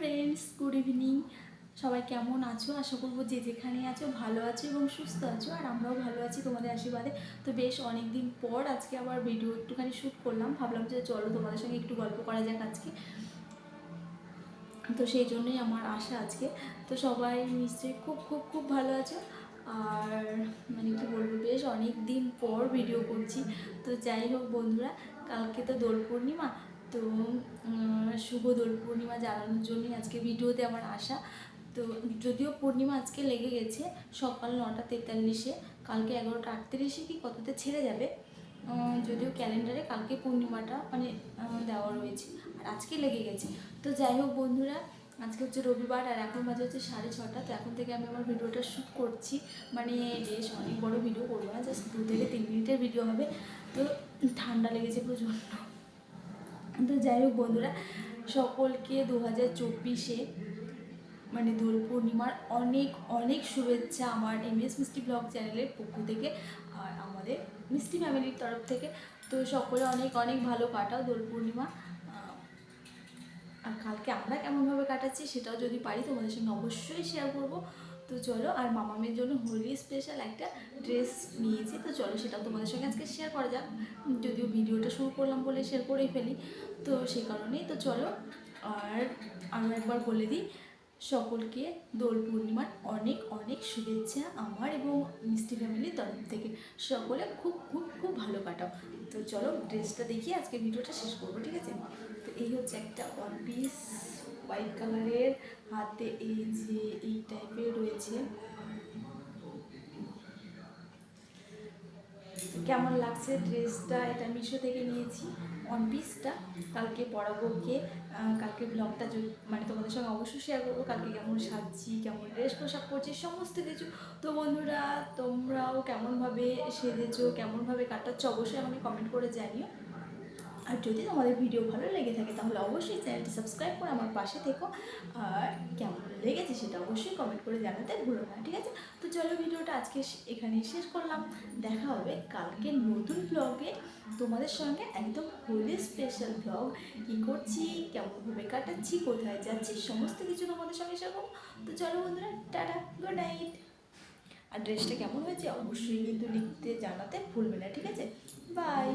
Friends, good evening. সবাই কেমন আছো? আশা করবো যে যেখানে আছো ভালো আছো এবং সুস্থ আছো, আর আমরাও ভালো আছি তোমাদের আশীর্বাদে। তো বেশ অনেক দিন পর আজকে আবার ভিডিও একটুখানি শ্যুট করলাম, ভাবলাম যে চলো তোমাদের সঙ্গে একটু গল্প করা যাক আজকে। তো সেই জন্যই আমার আশা আজকে। তো সবাই নিশ্চয়ই খুব খুব খুব ভালো আছো। আর মানে কি বলবো, বেশ অনেক দিন পর ভিডিও করছি। তো যাই হোক বন্ধুরা, কালকে তো দোল পূর্ণিমা। তো শুভ দোল পূর্ণিমা জানানোর জন্যই আজকে ভিডিওতে আমার আশা। তো যদিও পূর্ণিমা আজকে লেগে গেছে সকাল 9:43, কালকে 11:38 কি কততে ছেড়ে যাবে। যদিও ক্যালেন্ডারে কালকে পূর্ণিমাটা মানে দেওয়া রয়েছে, আর আজকে লেগে গেছে। তো যাই হোক বন্ধুরা, আজকে হচ্ছে রবিবার আর এখন বাজে হচ্ছে 6:30। তো এখন থেকে আমি আমার ভিডিওটা শ্যুট করছি। মানে বেশ অনেক বড় ভিডিও করবো না, জাস্ট 2 থেকে 3 মিনিটের ভিডিও হবে। তো ঠান্ডা লেগেছে প্রচণ্ড। তো যাই হোক বন্ধুরা, সকলকে 2024-এ মানে দোল পূর্ণিমার অনেক অনেক শুভেচ্ছা আমার এমএস মিষ্টি ব্লগ চ্যানেলের পক্ষ থেকে আর আমাদের মিষ্টি ফ্যামিলির তরফ থেকে। তো সকলে অনেক অনেক ভালো কাটাও দোল পূর্ণিমা। আর কালকে আমরা কেমনভাবে কাটাচ্ছি সেটাও যদি পারি তোমাদের সঙ্গে অবশ্যই শেয়ার করবো। তো চলো, আর মামামের জন্য হোলি স্পেশাল একটা ড্রেস নিয়েছি, তো চলো সেটাও তোমাদের সঙ্গে আজকে শেয়ার করা যাক। যদিও ভিডিওটা শুরু করলাম বলে শেয়ার করেই ফেলি, তো সেই কারণেই। তো চলো, আর আরও একবার বলে দিই, সকলকে দোল পূর্ণিমার অনেক অনেক শুভেচ্ছা আমার এবং মিষ্টি ফ্যামিলির তরফ থেকে। সকলে খুব খুব খুব ভালো কাটাও। তো চলো ড্রেসটা দেখিয়ে আজকে ভিডিওটা শেষ করবো, ঠিক আছে? তো এই হচ্ছে একটা ওয়ান পিস হোয়াইট কালারের, হাতে এই যে এই টাইপের রয়েছে। কেমন লাগছে ড্রেসটা? এটা মিশো থেকে নিয়েছি ওয়ান পিসটা। কালকে পরাবো কে, কালকে ব্লগটা মানে তোমাদের সঙ্গে অবশ্যই শেয়ার করবো কালকে কেমন সাজছি, কেমন ড্রেস পোশাক পরছি, সমস্ত কিছু। তো বন্ধুরা, তোমরাও কেমনভাবে সেজেছো, কেমনভাবে কাটাচ্ছ অবশ্যই আমাকে কমেন্ট করে জানিও। আর যদি তোমাদের ভিডিও ভালো লেগে থাকে তাহলে অবশ্যই চ্যানেলটি সাবস্ক্রাইব করে আমার পাশে থেকো। আর কেমন লেগেছে সেটা অবশ্যই কমেন্ট করে জানাতে ভুলো না, ঠিক আছে? তো চলো, ভিডিওটা আজকে এখানে শেষ করলাম। দেখা হবে কালকে নতুন ব্লগে তোমাদের সঙ্গে, একদম হোলি স্পেশাল ব্লগ। কী করছি, কেমনভাবে কাটাচ্ছি, কোথায় যাচ্ছি, সমস্ত কিছু তোমাদের সঙ্গে শেয়ার করবো। তো চলো বন্ধুরা, টাটা, গুড নাইট। আর ড্রেসটা কেমন হয়েছে অবশ্যই কিন্তু লিখতে জানাতে ভুলবে না, ঠিক আছে? বাই।